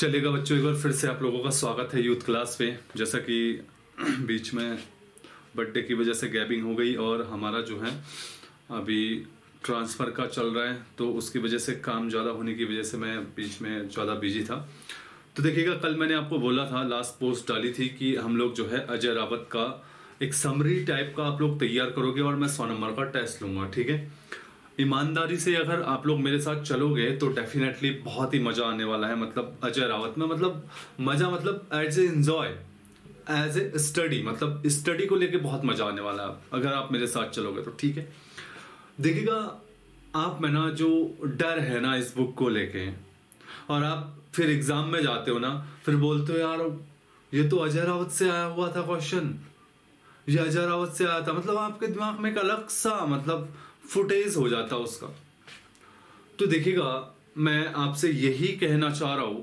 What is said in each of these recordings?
चलेगा बच्चों, एक बार फिर से आप लोगों का स्वागत है यूथ क्लास पे। जैसा कि बीच में बर्थडे की वजह से गैपिंग हो गई और हमारा जो है अभी ट्रांसफ़र का चल रहा है, तो उसकी वजह से काम ज़्यादा होने की वजह से मैं बीच में ज़्यादा बिजी था। तो देखिएगा, कल मैंने आपको बोला था, लास्ट पोस्ट डाली थी कि हम लोग जो है अजय रावत का एक समरी टाइप का आप लोग तैयार करोगे और मैं 100 नंबर का टेस्ट लूँगा। ठीक है, ईमानदारी से अगर आप लोग मेरे साथ चलोगे तो डेफिनेटली बहुत ही मजा आने वाला है। मतलब अजय रावत में मतलब मजा, मतलब as a enjoy, as a study, मतलब स्टडी को लेके बहुत मजा आने वाला है अगर आप मेरे साथ चलोगे तो। ठीक है, देखिएगा, आप में ना जो डर है ना इस बुक को लेके, और आप फिर एग्जाम में जाते हो ना, फिर बोलते हो यार ये तो अजय रावत से आया हुआ था क्वेश्चन, ये अजय रावत से आया था, मतलब आपके दिमाग में एक अलग सा मतलब फुटेज हो जाता उसका। तो देखिएगा, मैं आपसे यही कहना चाह रहा हूं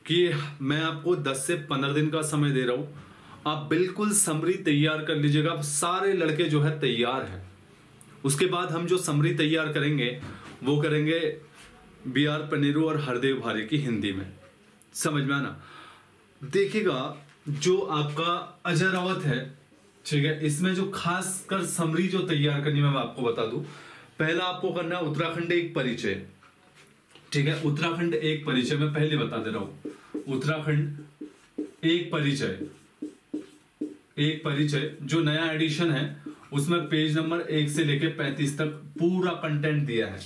कि मैं आपको 10 से 15 दिन का समय दे रहा हूं, आप बिल्कुल समरी तैयार कर लीजिएगा। आप सारे लड़के जो है तैयार हैं। उसके बाद हम जो समरी तैयार करेंगे वो करेंगे BR पनेरू और हरदेव भारे की हिंदी में। समझ में आना? देखिएगा, जो आपका अजय रावत है, ठीक है, इसमें जो खास कर समरी जो तैयार करनी मैं आपको बता दूं। पहला आपको करना है उत्तराखंड एक परिचय। ठीक है, उत्तराखंड एक परिचय मैं पहले बता दे रहा हूं। उत्तराखंड एक परिचय, एक परिचय जो नया एडिशन है उसमें पेज नंबर 1 से लेके 35 तक पूरा कंटेंट दिया है।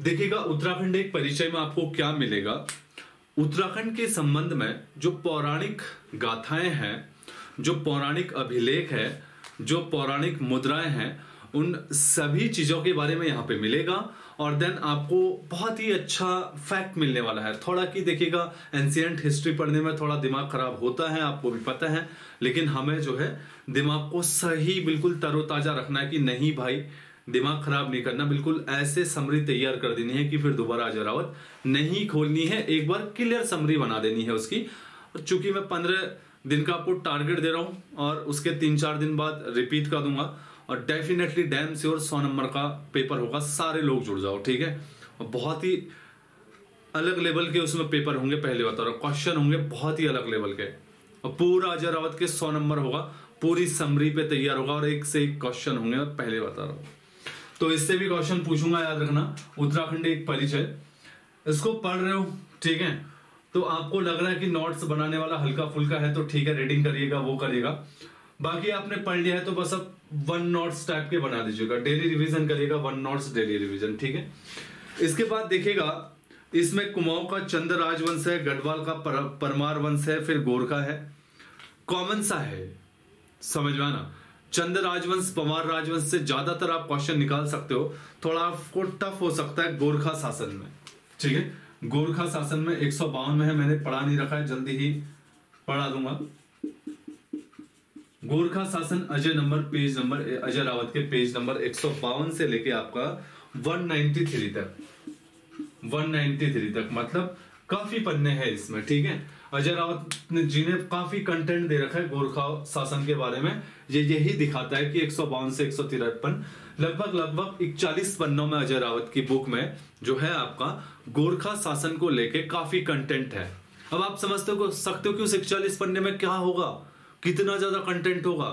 देखिएगा, उत्तराखंड एक परिचय में आपको क्या मिलेगा। उत्तराखंड के संबंध में जो पौराणिक गाथाएं हैं, जो पौराणिक अभिलेख है, जो पौराणिक मुद्राएं हैं, उन सभी चीजों के बारे में यहाँ पे मिलेगा। और देन आपको बहुत ही अच्छा फैक्ट मिलने वाला है। थोड़ा कि देखिएगा, एंशिएंट हिस्ट्री पढ़ने में थोड़ा दिमाग खराब होता है, आपको भी पता है, लेकिन हमें जो है दिमाग को सही बिल्कुल तरोताजा रखना है कि नहीं भाई, दिमाग खराब नहीं करना, बिल्कुल ऐसे समरी तैयार कर देनी है कि फिर दोबारा अजय रावत नहीं खोलनी है, एक बार क्लियर समरी बना देनी है उसकी। चूंकि मैं 15 दिन का आपको टारगेट दे रहा हूं और उसके 3-4 दिन बाद रिपीट कर दूंगा, और डेफिनेटली डैम श्योर 100 नंबर का पेपर होगा। सारे लोग जुड़ जाओ, ठीक है। और बहुत ही अलग लेवल के उसमें पेपर होंगे, पहले बता रहा हूं, क्वेश्चन होंगे बहुत ही अलग लेवल के, और पूरा अजय रावत के 100 नंबर होगा, पूरी समरी पे तैयार होगा, और एक से एक क्वेश्चन होंगे, पहले बता रहा हूं। तो इससे भी क्वेश्चन पूछूंगा, याद रखना। उत्तराखंड एक परिचय, इसको पढ़ रहे हो, ठीक है, तो आपको लग रहा है कि नोट्स बनाने वाला हल्का फुल्का है तो ठीक है, रीडिंग करिएगा, वो करिएगा। बाकी आपने पढ़ लिया है तो बस अब 1 नोट्स टाइप के बना दीजिएगा, डेली रिवीजन करिएगा, 1 नोट्स डेली रिवीजन, ठीक है। इसके बाद देखिएगा, इसमें कुमाऊं का चंद राजवंश है, गढ़वाल का परमार वंश है, फिर गोरखा है। कॉमन सा है, समझ में आना। चंद राजवंश, पवार राजवंश से ज्यादातर आप क्वेश्चन निकाल सकते हो। थोड़ा आपको टफ हो सकता है गोरखा शासन में, ठीक है। गोरखा शासन में 152 में है, मैंने पढ़ा नहीं रखा है, जल्दी ही पढ़ा दूंगा। गोरखा शासन अजय रावत के पेज नंबर 152 से लेके आपका 193 तक, 193 तक, मतलब काफी पन्ने हैं इसमें, ठीक है। अजय रावत जी ने काफी कंटेंट दे रखा है गोरखा शासन के बारे में। ये यही दिखाता है कि 152 से 153 लगभग 41 पन्नों में अजय रावत की बुक में जो है आपका गोरखा शासन को लेके काफी कंटेंट है। अब आप समझते हो सकते हो कि उस 41 पन्ने में क्या होगा, कितना ज्यादा कंटेंट होगा।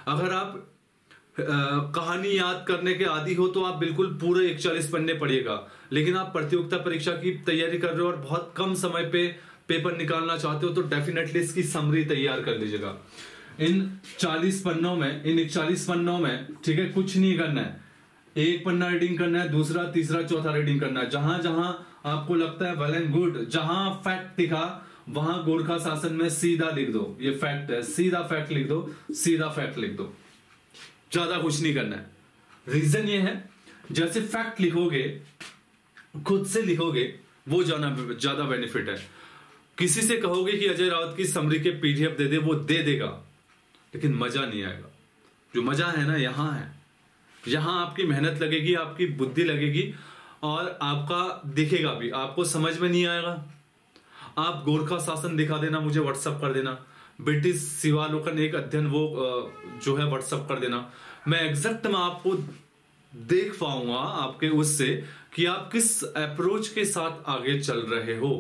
अगर आप कहानी याद करने के आदी हो तो आप बिल्कुल पूरे 41 पन्ने पढ़िएगा, लेकिन आप प्रतियोगिता परीक्षा की तैयारी कर रहे हो और बहुत कम समय पे पेपर निकालना चाहते हो तो डेफिनेटली इसकी समरी तैयार कर लीजिएगा। इन 41 पन्नों में, ठीक है, कुछ नहीं करना है। एक पन्ना रीडिंग करना है, दूसरा, तीसरा, चौथा रीडिंग करना है। जहां जहां आपको लगता है वेल एंड गुड, जहां फैक्ट दिखा वहां गोरखा शासन में सीधा लिख दो, ये फैक्ट है, सीधा फैक्ट लिख दो, सीधा फैक्ट लिख दो, ज्यादा कुछ नहीं करना है। रीजन ये है, जैसे फैक्ट लिखोगे, खुद से लिखोगे, वो ज्यादा बेनिफिट है। किसी से कहोगे कि अजय रावत की समरी के PDF दे दे, वो दे देगा, लेकिन मजा नहीं आएगा। जो मजा है ना, यहां है, यहां आपकी मेहनत लगेगी, आपकी बुद्धि लगेगी, और आपका दिखेगा भी, आपको समझ में नहीं आएगा। आप गोरखा शासन दिखा देना, मुझे व्हाट्सअप कर देना, ब्रिटिश शिवालोकन एक अध्ययन वो जो है व्हाट्सअप कर देना। मैं एग्जैक्ट मैं आपको देख पाऊंगा आपके उससे कि आप किस अप्रोच के साथ आगे चल रहे हो।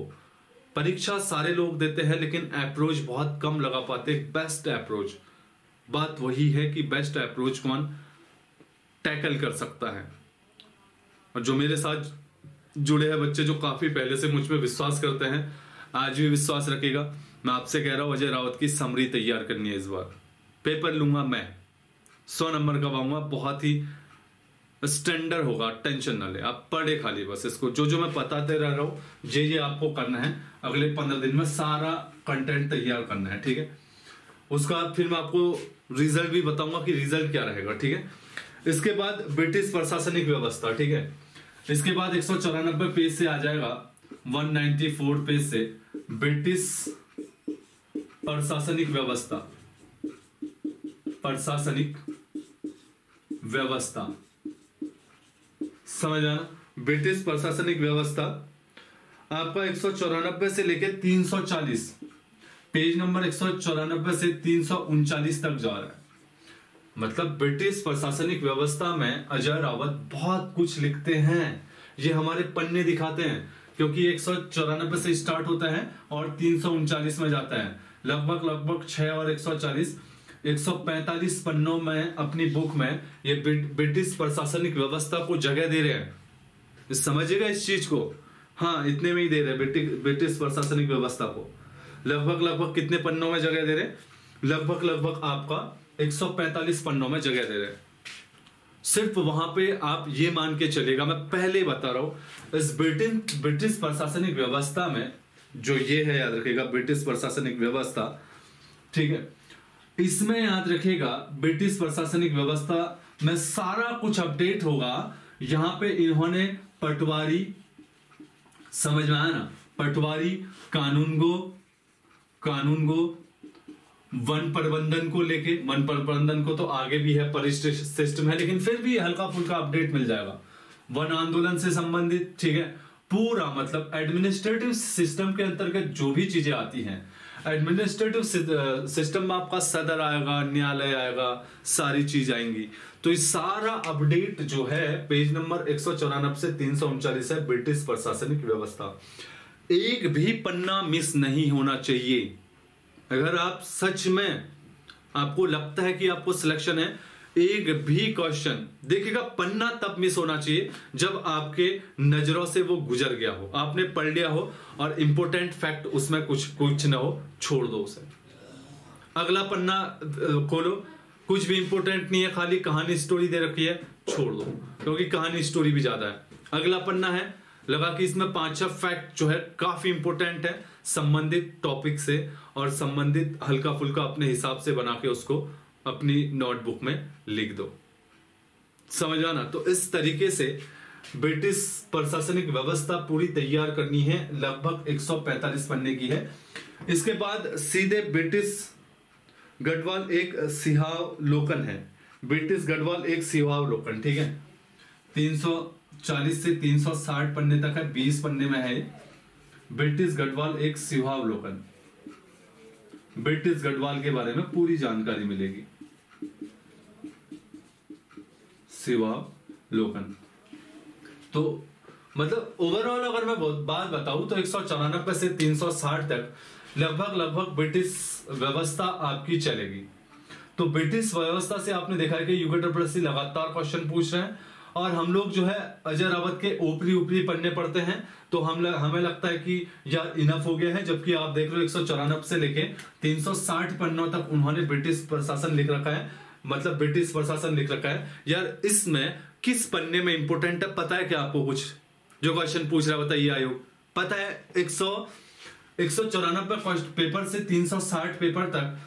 परीक्षा सारे लोग देते हैं लेकिन अप्रोच बहुत कम लगा पाते, बेस्ट अप्रोच। बात वही है कि बेस्ट अप्रोच कौन टैकल कर सकता है। और जो मेरे साथ जुड़े हैं बच्चे जो काफी पहले से मुझ पे विश्वास करते हैं, आज भी विश्वास रखेगा। मैं आपसे कह रहा हूं अजय रावत की समरी तैयार करनी है। इस बार पेपर लूंगा मैं, 100 नंबर का पाऊंगा, बहुत ही स्टैंडर्ड होगा, टेंशन ना ले आप, पढ़े खाली बस इसको। जो जो मैं बताते रह रहा हूं ये आपको करना है। अगले 15 दिन में सारा कंटेंट तैयार करना है, ठीक है। उसका बाद फिर मैं आपको रिजल्ट भी बताऊंगा कि रिजल्ट क्या रहेगा, ठीक है। इसके बाद ब्रिटिश प्रशासनिक व्यवस्था, ठीक है। इसके बाद 194 पेज से आ जाएगा 194 पेज से ब्रिटिश प्रशासनिक व्यवस्था, प्रशासनिक व्यवस्था, समझ आना। ब्रिटिश प्रशासनिक व्यवस्था आपका 194 से लेकर 340, पेज नंबर 194 से 339 तक जा रहा है। मतलब ब्रिटिश प्रशासनिक व्यवस्था में अजय रावत बहुत कुछ लिखते हैं। ये हमारे पन्ने दिखाते हैं क्योंकि 194 से स्टार्ट होता है और 339 में जाता है। लगभग 6 और 140 145 पन्नों में अपनी बुक में ये ब्रिटिश प्रशासनिक व्यवस्था को जगह दे रहे हैं। समझिएगा इस चीज को, हाँ इतने में ही दे रहे हैं ब्रिटिश प्रशासनिक व्यवस्था को। लगभग कितने पन्नों में जगह दे रहे हैं? लगभग आपका 145 पन्नों में जगह दे रहे हैं। सिर्फ वहां पे आप ये मान के चलेगा, मैं पहले ही बता रहा हूं, इस ब्रिटिश प्रशासनिक व्यवस्था में जो ये है, याद रखिएगा ब्रिटिश प्रशासनिक व्यवस्था, ठीक है। इसमें याद रखिएगा ब्रिटिश प्रशासनिक व्यवस्था में सारा कुछ अपडेट होगा। यहां पे इन्होंने पटवारी, समझ में आया ना, पटवारी, कानून गो, वन प्रबंधन को लेके, वन प्रबंधन को तो आगे भी है, परिष्ठ सिस्टम है, लेकिन फिर भी हल्का फुल्का अपडेट मिल जाएगा। वन आंदोलन से संबंधित, ठीक है, पूरा मतलब एडमिनिस्ट्रेटिव सिस्टम के अंतर्गत जो भी चीजें आती हैं, एडमिनिस्ट्रेटिव सिस्टम में आपका सदर आएगा, न्यायालय आएगा, सारी चीज आएंगी। तो ये सारा अपडेट जो है पेज नंबर 194 से 339 है ब्रिटिश प्रशासनिक व्यवस्था। एक भी पन्ना मिस नहीं होना चाहिए। अगर आप सच में आपको लगता है कि आपको सिलेक्शन है, एक भी क्वेश्चन देखिएगा, पन्ना तब मिस होना चाहिए जब आपके नजरों से वो गुजर गया हो, आपने पढ़ लिया हो और इंपॉर्टेंट फैक्ट उसमें कुछ ना हो, छोड़ दो उसे। अगला पन्ना खोलो, कुछ भी इंपॉर्टेंट नहीं है, खाली कहानी स्टोरी दे रखी है, छोड़ दो, क्योंकि कहानी स्टोरी भी ज्यादा है। अगला पन्ना है, लगा कि इसमें 5-6 फैक्ट जो है काफी इंपॉर्टेंट है संबंधित टॉपिक से, और संबंधित हल्का फुल्का अपने हिसाब से बना के उसको अपनी नोटबुक में लिख दो। समझ आना। तो इस तरीके से ब्रिटिश प्रशासनिक व्यवस्था पूरी तैयार करनी है, लगभग 145 पन्ने की है। इसके बाद सीधे ब्रिटिश गढ़वाल एक सिहावलोकन है, ब्रिटिश गढ़वाल एक सिहावलोकन, ठीक है। 340 से 360 पन्ने तक है, 20 पन्ने में है ब्रिटिश गढ़वाल एक सिहावलोकन। ब्रिटिश गढ़वाल के बारे में पूरी जानकारी मिलेगी, सिहावलोकन। तो मतलब ओवरऑल अगर मैं बात बताऊं तो 194 से 360 तक लगभग ब्रिटिश व्यवस्था आपकी चलेगी। तो ब्रिटिश व्यवस्था से आपने देखा है कि यूकेडब्ल्यूएससी लगातार क्वेश्चन पूछ रहे हैं, और हम लोग जो है अजय रावत के ऊपरी पन्ने पढ़ते हैं तो हमें लगता है कि यार इनफ हो गया है, जबकि आप देख रहे हो 194 से लेके 360 पन्नों तक उन्होंने ब्रिटिश प्रशासन लिख रखा है, मतलब ब्रिटिश प्रशासन लिख रखा है। यार इसमें किस पन्ने में इंपोर्टेंट है पता है क्या आपको? कुछ जो क्वेश्चन पूछ रहा है बताइए आयोग, पता है? 194 पेपर से 360 पेपर तक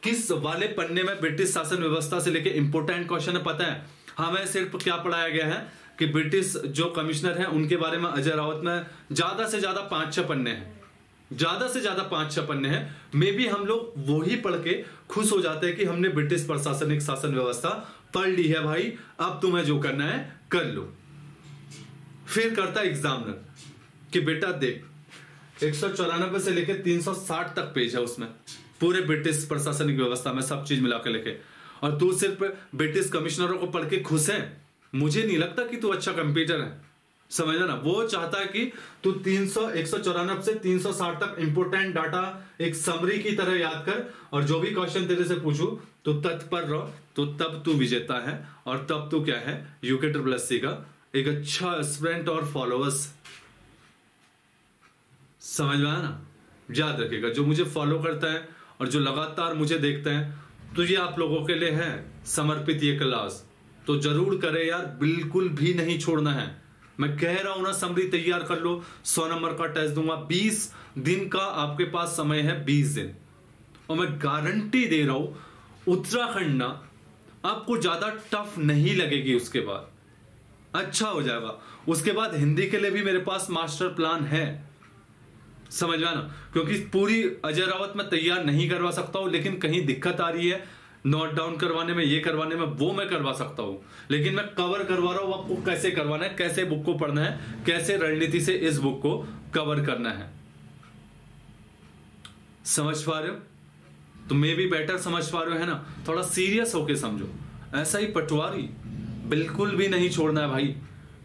किस वाले पन्ने में ब्रिटिश शासन व्यवस्था से लेके इंपोर्टेंट क्वेश्चन है पता है? हमें सिर्फ क्या पढ़ाया गया है कि ब्रिटिश जो कमिश्नर हैं उनके बारे में अजय रावत में ज्यादा से ज्यादा 5-6 पन्ने हैं, ज्यादा से ज्यादा 5-6 पन्ने हैं। मे भी हम लोग वही पढ़ के खुश हो जाते हैं कि हमने ब्रिटिश प्रशासनिक शासन व्यवस्था पढ़ ली है भाई, अब तुम्हें जो करना है कर लो। फिर करता एग्जामिनर कि बेटा देख 194 से लेके 360 तक पेज है, उसमें पूरे ब्रिटिश प्रशासनिक व्यवस्था में सब चीज मिला के लेके, और तू सिर्फ ब्रिटिश कमिश्नरों को पढ़ के खुश है। मुझे नहीं लगता कि तू अच्छा कंप्यूटर है, समझना ना, वो चाहता है कि तू 194 से 360 तक इंपोर्टेंट डाटा एक समरी की तरह याद कर, और जो भी क्वेश्चन तेरे से पूछू तो तत्पर रहो, तो तब तू विजेता है, और तब तू क्या है, UKSSC का एक अच्छा एस्पिरेंट और फॉलोअर्स। समझ में आया ना? याद रखिएगा, जो मुझे फॉलो करता है और जो लगातार मुझे देखते हैं, तो ये आप लोगों के लिए है समर्पित ये क्लास, तो जरूर करे यार, बिल्कुल भी नहीं छोड़ना है। मैं कह रहा हूं ना, समरी तैयार कर लो, 100 नंबर का टेस्ट दूंगा, 20 दिन का आपके पास समय है, 20 दिन, और मैं गारंटी दे रहा हूं उत्तराखंड ना आपको ज्यादा टफ नहीं लगेगी, उसके बाद अच्छा हो जाएगा। उसके बाद हिंदी के लिए भी मेरे पास मास्टर प्लान है, समझ में ना, क्योंकि पूरी अजय रावत मैं तैयार नहीं करवा सकता हूं, लेकिन कहीं दिक्कत आ रही है नोट डाउन करवाने में, ये करवाने में, वो मैं करवा सकता हूं, लेकिन मैं कवर करवा रहा हूं आपको कैसे करवाना है, कैसे बुक को पढ़ना है, कैसे रणनीति से इस बुक को कवर करना है। समझ पा रहे हो? तो मे भी बेटर समझ पा रहे हो, है ना? थोड़ा सीरियस होके समझो, ऐसा ही पटवारी बिल्कुल भी नहीं छोड़ना है भाई,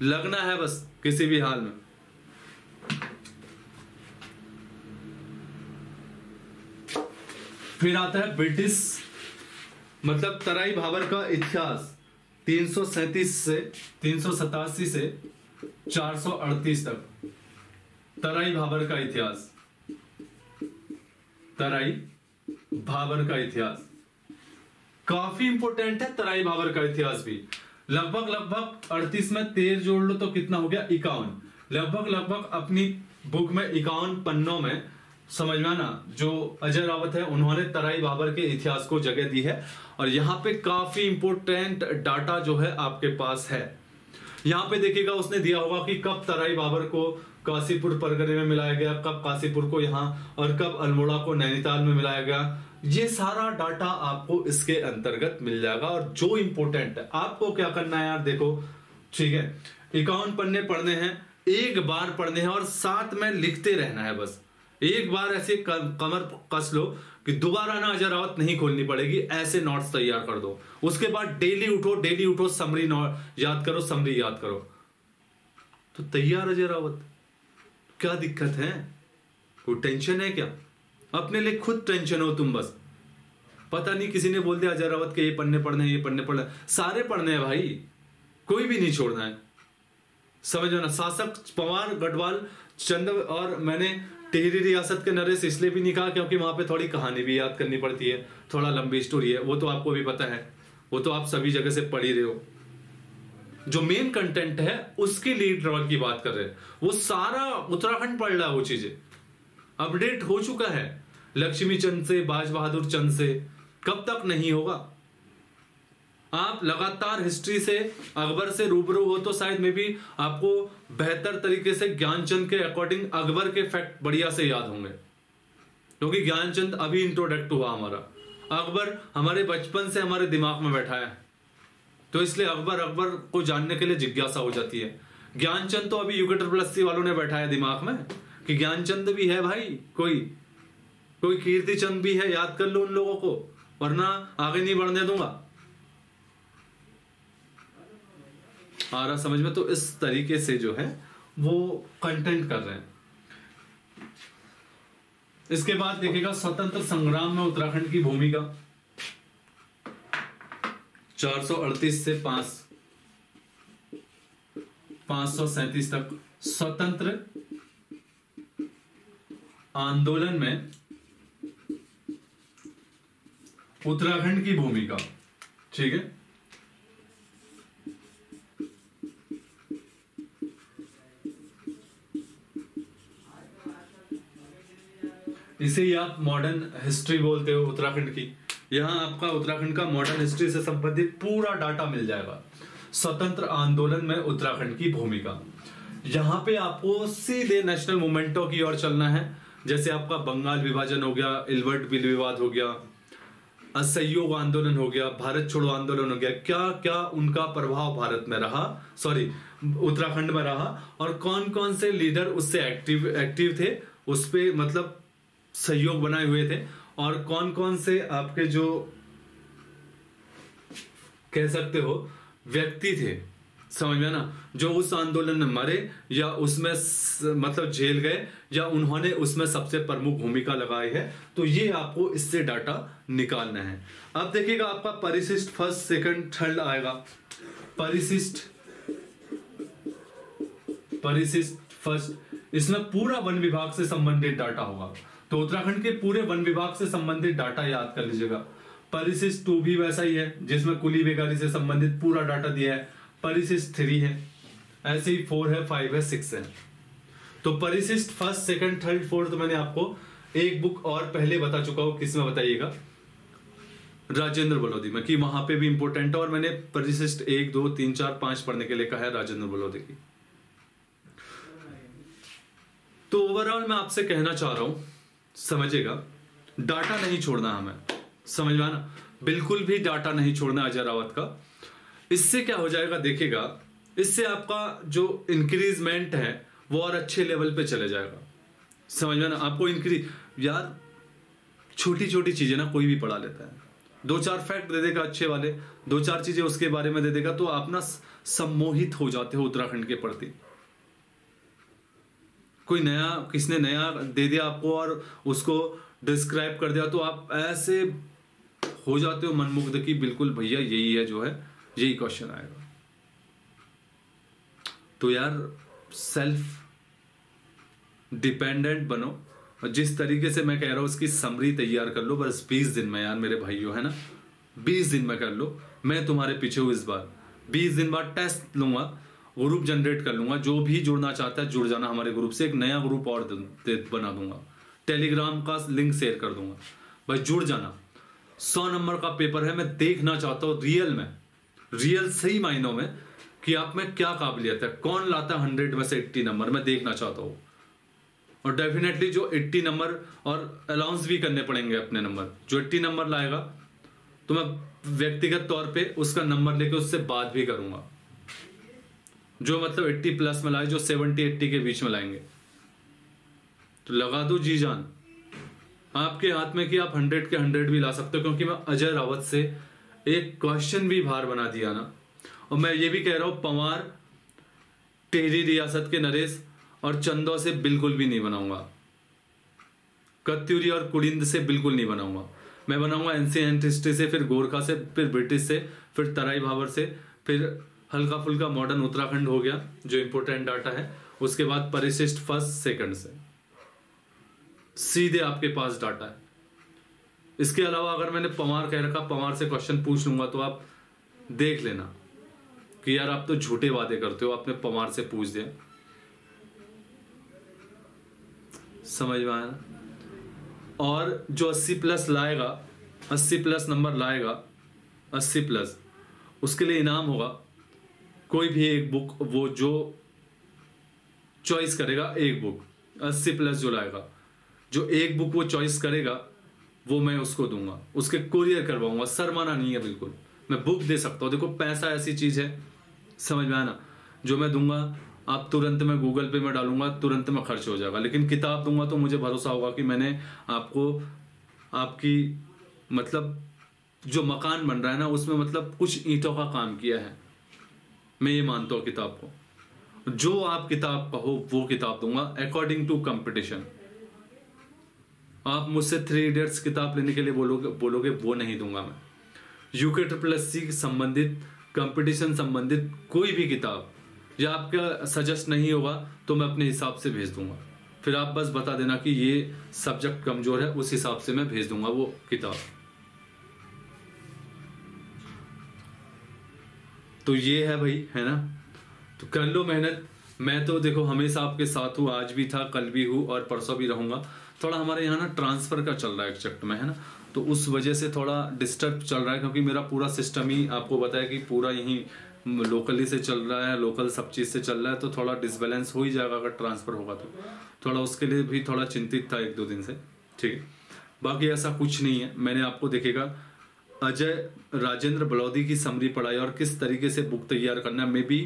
लगना है बस किसी भी हाल में। फिर आता है ब्रिटिश, मतलब तराई भाबर का इतिहास 337 से 438 तक, तराई भाबर का इतिहास, तराई भाबर का इतिहास काफी इंपोर्टेंट है। तराई भाबर का इतिहास भी लगभग 38 में 13 जोड़ लो तो कितना हो गया, 51, लगभग अपनी बुक में 51 पन्नों में, समझ में ना, जो अजय रावत है उन्होंने तराई भाबर के इतिहास को जगह दी है, और यहां पे काफी इंपोर्टेंट डाटा जो है आपके पास है। यहां पे देखिएगा उसने दिया होगा कि कब तराई भाबर को काशीपुर परगने में मिलाया गया, कब काशीपुर को यहां, और कब अल्मोड़ा को नैनीताल में मिलाया गया। ये सारा डाटा आपको इसके अंतर्गत मिल जाएगा, और जो इंपोर्टेंट है आपको क्या करना है यार, देखो ठीक है, 51 पन्ने पढ़ने हैं, एक बार पढ़ने हैं, और साथ में लिखते रहना है। बस एक बार ऐसे कमर कस लो कि दोबारा ना अजय रावत नहीं खोलनी पड़ेगी, ऐसे नोट्स तैयार कर दो। उसके बाद डेली उठो, समरी याद करो, समरी याद करो, तो तैयार अजय रावत। क्या दिक्कत है? कोई टेंशन है क्या? अपने लिए खुद टेंशन हो तुम, बस पता नहीं किसी ने बोल दिया अजय रावत के ये पन्ने पढ़ने हैं, ये पन्ने पढ़ने, सारे पढ़ने हैं भाई, कोई भी नहीं छोड़ना है। समझो ना, शासक पवार, गढ़वाल, चंद, और मैंने टिहरी रियासत के नरेश इसलिए भी नहीं कहा क्योंकि वहां पे थोड़ी कहानी भी याद करनी पड़ती है, थोड़ा लंबी स्टोरी है, वो तो आपको भी पता है, वो तो आप सभी जगह से पढ़ ही रहे हो। जो मेन कंटेंट है उसके लीड रोल की बात कर रहे हैं, वो सारा उत्तराखंड पढ़ रहा है, वो चीजें अपडेट हो चुका है। लक्ष्मी चंद से, बाज बहादुर चंद से, कब तक नहीं होगा? आप लगातार हिस्ट्री से, अकबर से रूबरू हो तो शायद में भी आपको बेहतर तरीके से ज्ञानचंद के अकॉर्डिंग अकबर के फैक्ट बढ़िया से याद होंगे, क्योंकि ज्ञानचंद अभी इंट्रोडक्ट हुआ हमारा, अकबर हमारे बचपन से हमारे दिमाग में बैठा है, तो इसलिए अकबर को जानने के लिए जिज्ञासा हो जाती है। ज्ञानचंद तो अभी UKSSC वालों ने बैठाया दिमाग में कि ज्ञानचंद भी है भाई, कोई कीर्ति चंद भी है, याद कर लो उन लोगों को, वरना आगे नहीं बढ़ने दूंगा। आ रहा समझ में? तो इस तरीके से जो है वो कंटेंट कर रहे हैं। इसके बाद देखिएगा स्वतंत्र संग्राम में उत्तराखंड की भूमिका, 438 से 537 तक, स्वतंत्र आंदोलन में उत्तराखंड की भूमिका, ठीक है। इसे ही आप मॉडर्न हिस्ट्री बोलते हो उत्तराखंड की। यहां आपका उत्तराखंड का मॉडर्न हिस्ट्री से संबंधित पूरा डाटा मिल जाएगा। स्वतंत्र आंदोलन में उत्तराखंड की भूमिका, यहां पे आपको सीधे नेशनल मूवमेंटों की ओर चलना है, जैसे आपका बंगाल विभाजन हो गया, इल्वर्ट बिल विवाद हो गया, असहयोग आंदोलन हो गया, भारत छोड़ो आंदोलन हो गया, क्या क्या उनका प्रभाव भारत में रहा, उत्तराखंड में रहा, और कौन कौन से लीडर उससे एक्टिव थे, उस पे मतलब सहयोग बनाए हुए थे, और कौन कौन से आपके जो कह सकते हो व्यक्ति थे, समझ में ना, जो उस आंदोलन में मरे या उसमें मतलब जेल गए या उन्होंने उसमें सबसे प्रमुख भूमिका लगाई है, तो ये आपको इससे डाटा निकालना है। अब देखिएगा आपका परिशिष्ट फर्स्ट सेकंड थर्ड आएगा। परिशिष्ट फर्स्ट, इसमें पूरा वन विभाग से संबंधित डाटा होगा, तो उत्तराखंड के पूरे वन विभाग से संबंधित डाटा याद कर लीजिएगा। परिशिष्ट 2 भी वैसा ही है, जिसमें कुली बेकारी से संबंधित पूरा डाटा दिया है। परिशिष्ट 3 है, ऐसे ही 4 है, 5 है, 6 है। तो परिशिष्ट फर्स्ट सेकंड थर्ड फोर्थ तो मैंने आपको एक बुक और पहले बता चुका हूं, किसमें बताइएगा, राजेंद्र बलौदी में, कि वहां पे भी इंपॉर्टेंट है, और मैंने परिशिष्ट 1 2 3 4 5 पढ़ने के लिए कहा है राजेंद्र बलौदी की। तो ओवरऑल मैं आपसे कहना चाह रहा हूं, समझिएगा, डाटा नहीं छोड़ना हमें, समझ में आना, बिल्कुल भी डाटा नहीं छोड़ना अजय रावत का। इससे क्या हो जाएगा देखिएगा, इससे आपका जो इंक्रीजमेंट है वो और अच्छे लेवल पे चले जाएगा, समझ में ना। आपको इंक्रीज, यार छोटी छोटी चीजें ना कोई भी पढ़ा लेता है, 2-4 फैक्ट दे देगा अच्छे वाले, 2-4 चीजें उसके बारे में दे देगा, तो आप ना सम्मोहित हो जाते हो उत्तराखंड के प्रति। कोई नया, किसने नया दे दिया आपको और उसको डिस्क्राइब कर दिया, तो आप ऐसे हो जाते हो मनमुग्ध की बिल्कुल भैया यही है, जो है यही क्वेश्चन आएगा। तो यार सेल्फ डिपेंडेंट बनो, और जिस तरीके से मैं कह रहा हूं उसकी समरी तैयार कर लो, बस 20 दिन में यार मेरे भाइयों, है ना, 20 दिन में कर लो। मैं तुम्हारे पीछे हूं इस बार। 20 दिन बाद टेस्ट लूंगा, ग्रुप जनरेट कर लूंगा, जो भी जुड़ना चाहता है जुड़ जाना हमारे ग्रुप से, एक नया ग्रुप और बना दूंगा, टेलीग्राम का लिंक शेयर कर दूंगा, भाई जुड़ जाना। 100 नंबर का पेपर है, मैं देखना चाहता हूं रियल में, रियल सही मायनों में कि आप में क्या काबिलियत है, कौन लाता है 100 में से 80 नंबर, मैं देखना चाहता हूं। और डेफिनेटली जो 80 नंबर, और अलाउंस भी करने पड़ेंगे अपने नंबर, जो 80 नंबर लाएगा तो मैं व्यक्तिगत तौर पे उसका नंबर लेके उससे बात भी करूंगा। जो मतलब 80 प्लस में लाए, जो 70-80 के बीच में लाएंगे, तो लगा दो जी जान, आपके हाथ में कि आप 100 के 100 भी ला सकते हो, क्योंकि मैं अजय रावत से एक क्वेश्चन भी बाहर बना दिया ना। और मैं ये भी कह रहा हूं, पवार, टिहरी रियासत के नरेश और चंदो से बिल्कुल भी नहीं बनाऊंगा, कत्यूरी और कुड़िंद से बिल्कुल नहीं बनाऊंगा। मैं बनाऊंगा एंशिएंट हिस्ट्री से, फिर गोरखा से, फिर ब्रिटिश से, फिर तराई भावर से, फिर हल्का फुल्का मॉडर्न उत्तराखंड हो गया जो इंपोर्टेंट डाटा है, उसके बाद परिशिष्ट फर्स्ट सेकंड से सीधे आपके पास डाटा है। इसके अलावा अगर मैंने पवार कह रखा, पवार से क्वेश्चन पूछ लूंगा, तो आप देख लेना कि यार आप तो झूठे वादे करते हो, आपने पवार से पूछ दिया, समझ में आया ना। और जो 80 प्लस लाएगा, 80 प्लस नंबर लाएगा, 80 प्लस, उसके लिए इनाम होगा कोई भी एक बुक, वो जो चॉइस करेगा एक बुक, 80 प्लस जो लाएगा, जो एक बुक वो चॉइस करेगा वो मैं उसको दूंगा, उसके कोरियर करवाऊंगा, शर्माना नहीं है बिल्कुल, मैं बुक दे सकता हूँ। देखो पैसा ऐसी चीज है, समझ में आया ना, जो मैं दूंगा आप तुरंत में गूगल पे में डालूंगा, तुरंत में खर्च हो जाएगा, लेकिन किताब दूंगा तो मुझे भरोसा होगा कि मैंने आपको, आपकी मतलब जो मकान बन रहा है ना उसमें मतलब कुछ ईंटों का काम किया है, मैं ये मानता हूँ किताब को। जो आप किताब कहो वो किताब दूंगा अकॉर्डिंग टू कंपटीशन। आप मुझसे 3 इडियट्स किताब लेने के लिए बोलोगे वो नहीं दूंगा मैं। UKSSC संबंधित, कंपटीशन संबंधित कोई भी किताब या आपका सजेस्ट नहीं होगा तो मैं अपने हिसाब से भेज दूंगा, फिर आप बस बता देना कि ये सब्जेक्ट कमजोर है, उस हिसाब से मैं भेज दूंगा वो किताब। तो ये है भाई, है ना, तो कर लो मेहनत। मैं तो देखो हमेशा आपके साथ हूँ, आज भी था, कल भी हूँ और परसों भी रहूंगा। थोड़ा हमारे यहाँ ना ट्रांसफर का चल रहा है एक्चुअली में, है ना, तो उस वजह से थोड़ा डिस्टर्ब चल रहा है, क्योंकि मेरा पूरा सिस्टम ही आपको बताया कि पूरा यहीं लोकली से चल रहा है, लोकल सब चीज़ से चल रहा है, तो थोड़ा डिसबैलेंस हो ही जाएगा अगर ट्रांसफर होगा तो। थोड़ा उसके लिए भी थोड़ा चिंतित था 1-2 दिन से, ठीक है। बाकी ऐसा कुछ नहीं है। मैंने आपको देखेगा अजय राजेंद्र बलौदी की समरी पढ़ाई और किस तरीके से बुक तैयार करना, में भी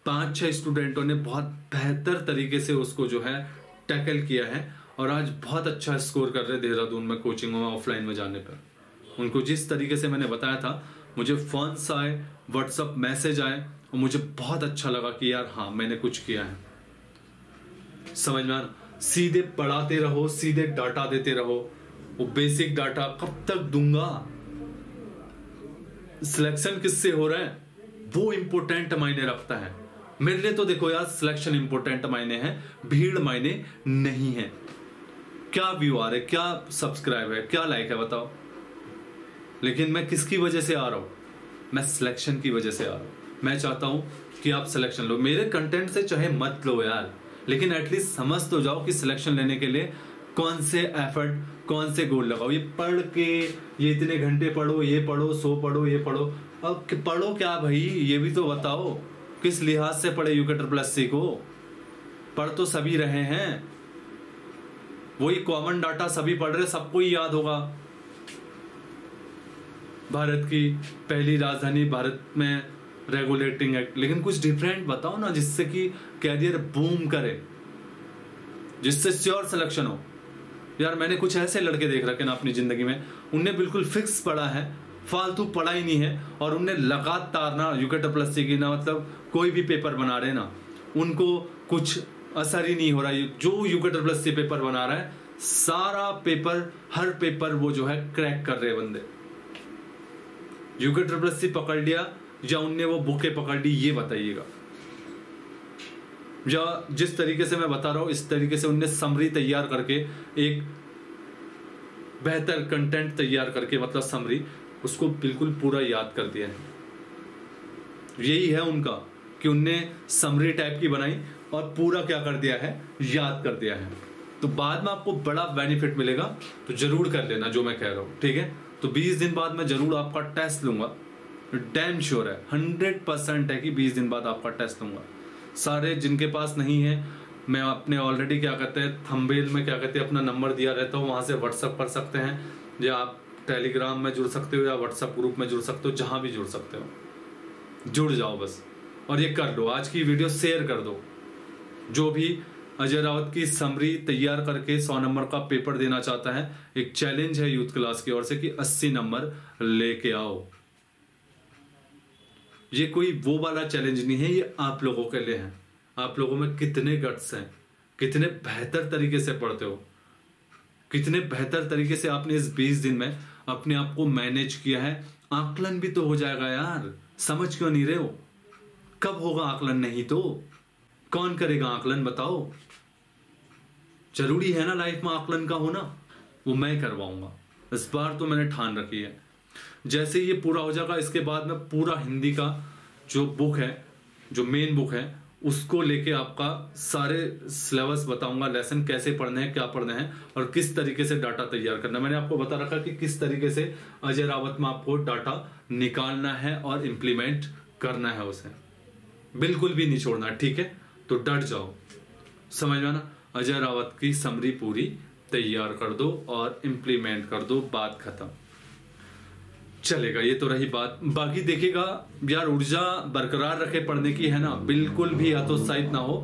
5-6 स्टूडेंटों ने बहुत बेहतर तरीके से उसको जो है टैकल किया है और आज बहुत अच्छा स्कोर कर रहे हैं देहरादून में कोचिंगों में, ऑफलाइन में जाने पर। उनको जिस तरीके से मैंने बताया था, मुझे फोन्स आए, व्हाट्सअप मैसेज आए, और मुझे बहुत अच्छा लगा कि यार हाँ मैंने कुछ किया है। समझ में आना, सीधे पढ़ाते रहो, सीधे डाटा देते रहो। वो बेसिक डाटा कब तक दूंगा, सिलेक्शन किससे हो रहा है वो इंपॉर्टेंट मायने रखता है। मेरे लिए तो देखो यार सिलेक्शन इंपॉर्टेंट मायने है, भीड़ मायने नहीं है। क्या व्यू आ रहे, क्या सब्सक्राइब है, क्या लाइक है बताओ। लेकिन मैं किसकी वजह से आ रहा हूं, मैं सिलेक्शन की वजह से आ रहा हूं। मैं चाहता हूं कि आप सिलेक्शन लो, मेरे कंटेंट से चाहे मत लो यार, लेकिन एटलीस्ट समझ तो जाओ कि सिलेक्शन लेने के लिए कौन से एफर्ट, कौन से गोल लगाओ। ये पढ़ के, ये इतने घंटे पढ़ो, ये पढ़ो, 100 पढ़ो, ये पढ़ो, अब पढ़ो क्या भाई, ये भी तो बताओ किस लिहाज से पढ़े UKSS को। पढ़ तो सभी रहे हैं, वही कॉमन डाटा सभी पढ़ रहे, सबको ही याद होगा। भारत की पहली राजधानी, भारत में रेगुलेटिंग एक्ट, लेकिन कुछ डिफरेंट बताओ ना जिससे कि कैरियर बूम करे, जिससे श्योर सिलेक्शन हो। यार मैंने कुछ ऐसे लड़के देख रखे ना अपनी जिंदगी में, उनने बिल्कुल फिक्स पढ़ा है, फालतू पढ़ा ही नहीं है, और उनने लगातार ना UKSS की ना मतलब कोई भी पेपर बना रहे ना, उनको कुछ असर ही नहीं हो रहा है। जो UKSS पेपर बना रहा है, सारा पेपर, हर पेपर वो जो है क्रैक कर रहे हैं बंदे। UKSS पकड़ लिया या उनने वो बुकें पकड़ ली, ये बताइएगा। या जिस तरीके से मैं बता रहा हूं इस तरीके से उनने समरी तैयार करके, एक बेहतर कंटेंट तैयार करके, मतलब समरी, उसको बिल्कुल पूरा याद कर दिया है। यही है उनका कि उनने समरी टाइप की बनाई और पूरा क्या कर दिया है, याद कर दिया है। तो बाद में आपको बड़ा बेनिफिट मिलेगा, तो जरूर कर लेना जो मैं कह रहा हूं, ठीक है। तो 20 दिन बाद मैं जरूर आपका टेस्ट लूंगा, डैम श्योर है, 100% है कि 20 दिन बाद आपका टेस्ट लूंगा। सारे जिनके पास नहीं है, मैं अपने ऑलरेडी क्या कहते हैं थंबनेल में क्या कहते हैं अपना नंबर दिया रहता हूँ, वहां से व्हाट्सअप कर सकते हैं, या आप टेलीग्राम में जुड़ सकते हो, या व्हाट्सअप ग्रुप में जुड़ सकते हो, जहां भी जुड़ सकते हो, जुड़ जाओ बस। और ये कर लो, आज की वीडियो शेयर कर दो। जो भी अजय रावत की समरी तैयार करके 100 नंबर का पेपर देना चाहता है, एक चैलेंज है यूथ क्लास की ओर से कि 80 नंबर लेके आओ। ये कोई वो वाला चैलेंज नहीं है, ये आप लोगों के लिए है। आप लोगों में कितने गट्स हैं, कितने बेहतर तरीके से पढ़ते हो, कितने बेहतर तरीके से आपने इस 20 दिन में अपने आप को मैनेज किया है। आकलन भी तो हो जाएगा यार, समझ क्यों नहीं रहे हो? कब होगा आकलन? नहीं तो कौन करेगा आकलन बताओ? जरूरी है ना लाइफ में आकलन का होना, वो मैं करवाऊंगा। इस बार तो मैंने ठान रखी है। जैसे ये पूरा हो जाएगा, इसके बाद में पूरा हिंदी का जो बुक है, जो मेन बुक है, उसको लेके आपका सारे सिलेबस बताऊंगा, लेसन कैसे पढ़ने हैं, क्या पढ़ने हैं, और किस तरीके से डाटा तैयार करना है। मैंने आपको बता रखा कि किस तरीके से अजय रावत में आपको डाटा निकालना है और इम्प्लीमेंट करना है, उसे बिल्कुल भी नहीं छोड़ना है, ठीक है। तो डट जाओ, समझ में ना, अजय रावत की समरी पूरी तैयार कर दो और इम्प्लीमेंट कर दो, बात खत्म। चलेगा, ये तो रही बात। बाकी देखिएगा यार, ऊर्जा बरकरार रखे पढ़ने की, है ना, बिल्कुल भी हतोत्साहित ना हो।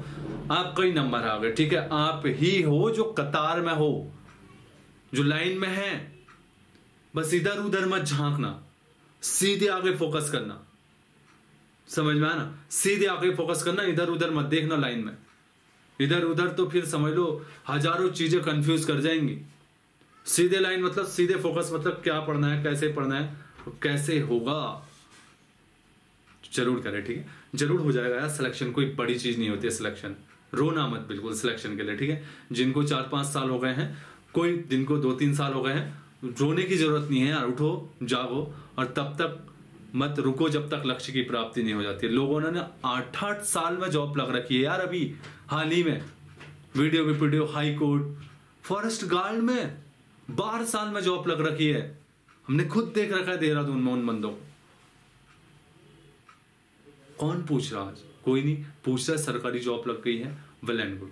आपका ही नंबर आ गए, ठीक है, आप ही हो जो कतार में हो, जो लाइन में है। बस इधर उधर मत झांकना, सीधे आगे फोकस करना, समझ में आना, सीधे आगे फोकस करना, इधर उधर मत देखना लाइन में। इधर उधर तो फिर समझ लो हजारों चीजें कंफ्यूज कर जाएंगी। सीधे लाइन मतलब सीधे फोकस, मतलब क्या पढ़ना है, कैसे पढ़ना है, कैसे होगा, जरूर करें, ठीक है। जरूर हो जाएगा यार सिलेक्शन, कोई बड़ी चीज नहीं होती है सिलेक्शन। रोना मत बिल्कुल सिलेक्शन के लिए, ठीक है। जिनको 4-5 साल हो गए हैं, कोई जिनको 2-3 साल हो गए हैं, रोने की जरूरत नहीं है यार। उठो, जागो, और तब तक मत रुको जब तक लक्ष्य की प्राप्ति नहीं हो जाती है। लोगों ने 8-8 साल में जॉब लग रखी है यार। अभी हाल ही में video high court, forest guard में 12 साल में जॉब लग रखी है। हमने खुद देख रखा है देहरादून में उन बंदों को। कौन पूछ रहा आज? कोई नहीं पूछ रहा, सरकारी जॉब लग गई है, वेल एंड गुड।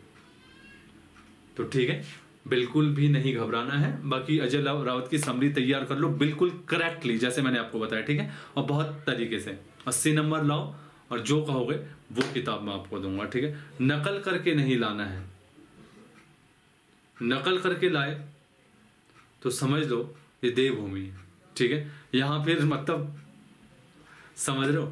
तो ठीक है, बिल्कुल भी नहीं घबराना है। बाकी अजय रावत की समरी तैयार कर लो बिल्कुल करेक्टली, जैसे मैंने आपको बताया, ठीक है, और बहुत तरीके से 80 नंबर लाओ, और जो कहोगे वो किताब मैं आपको दूंगा, ठीक है। नकल करके नहीं लाना है, नकल करके लाए तो समझ लो ये देवभूमि है, ठीक है। यहां फिर मतलब समझ रहे हो,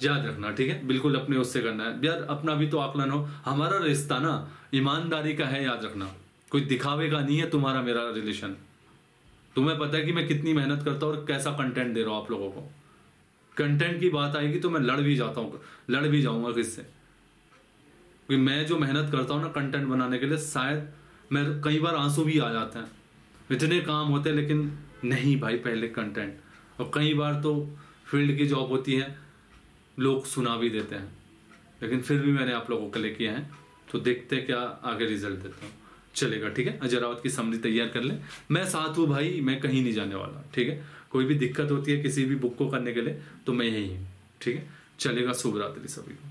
याद रखना, ठीक है, बिल्कुल अपने उससे करना है यार, अपना भी तो आकलन हो, हमारा रिश्ता ना ईमानदारी का है, याद रखना, कोई दिखावे का नहीं है तुम्हारा मेरा रिलेशन। तुम्हें पता है कि मैं कितनी मेहनत करता हूँ और कैसा कंटेंट दे रहा हूँ आप लोगों को। कंटेंट की बात आएगी तो मैं लड़ भी जाता हूँ, लड़ भी जाऊंगा किससे, क्योंकि मैं जो मेहनत करता हूँ ना कंटेंट बनाने के लिए, शायद मैं कई बार आंसू भी आ जाते हैं, इतने काम होते हैं, लेकिन नहीं भाई पहले कंटेंट। और कई बार तो फील्ड की जॉब होती है, लोग सुना भी देते हैं, लेकिन फिर भी मैंने आप लोगों के लिए किया है, तो देखते क्या आगे रिजल्ट देता हूँ। चलेगा, ठीक है, अजय रावत की समरी तैयार कर ले, मैं साथ हूँ भाई, मैं कहीं नहीं जाने वाला, ठीक है। कोई भी दिक्कत होती है किसी भी बुक को करने के लिए तो मैं यही हूँ, ठीक है। चलेगा, शुभ रात्रि सभी को।